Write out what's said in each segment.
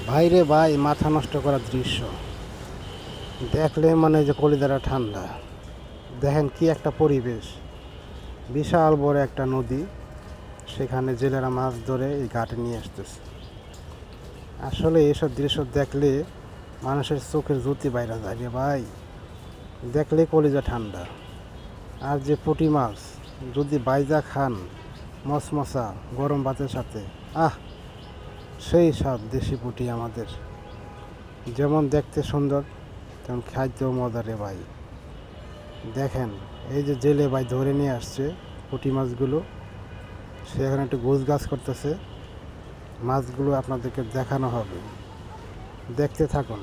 ভাইরে ভাই, মাথা নষ্ট করার দৃশ্য দেখলে মানে যে কলিজাটা ঠান্ডা। দেখেন কি একটা পরিবেশ, বিশাল বড় একটা নদী, সেখানে জেলেরা মাছ ধরে এই ঘাটে নিয়ে আসতেছে। আসলে এসব দৃশ্য দেখলে মানুষের চোখের জ্যোতি বাইরে যায় রে ভাই, দেখলে কলিজা ঠান্ডা। আর যে পুঁটি মাছ যদি বাইজা খান মশমশা গরম ভাতের সাথে, আহ সেই স্বাদ দেশি পুঁটি আমাদের। যেমন দেখতে সুন্দর তেমন খাইতেও মজা রে ভাই। দেখেন এই যে জেলে ভাই ধরে নিয়ে আসছে পুঁটি মাছগুলো, সে এখন একটু গোছগাছ করতেছে। মাছগুলো আপনাদেরকে দেখানো হবে, দেখতে থাকুন।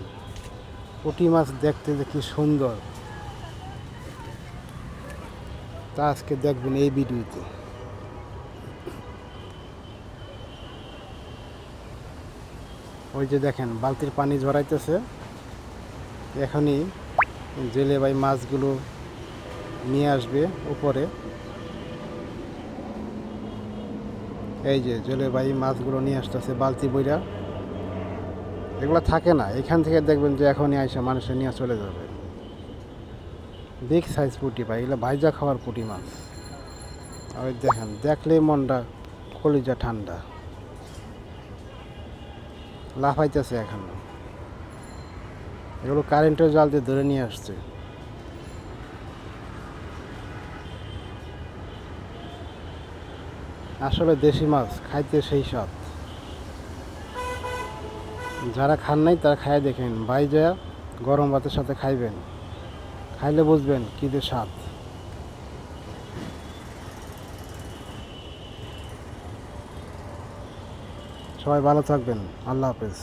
পুঁটি মাছ দেখতে যে কি সুন্দর তা আজকে দেখবেন এই ভিডিওতে। ওই যে দেখেন বালতির পানি ঝরাইতেছে, এখনই জেলে ভাই মাছগুলো নিয়ে আসবে উপরে। এই যে জেলে ভাই মাছগুলো নিয়ে আসতেছে বালতি বইরা। এগুলো থাকে না, এখান থেকে দেখবেন যে এখনই আইসা মানুষের নিয়ে চলে যাবে। বিগ সাইজ পুঁটি ভাই, এগুলো ভাইজা খাওয়ার পুঁটি মাছ। ওই দেখেন, দেখলেই মনটা কলিজা ঠান্ডা, লাফাইতেছে এখন। এগুলো কারেন্টের জাল দিয়ে ধরে নিয়ে আসছে। আসলে দেশি মাছ খাইতে সেই স্বাদ। যারা খান নাই তারা খায় দেখেন, ভাইজা গরম ভাতের সাথে খাইবেন, খাইলে বুঝবেন কী যে স্বাদ। সবাই ভালো থাকবেন, আল্লাহ হাফেজ।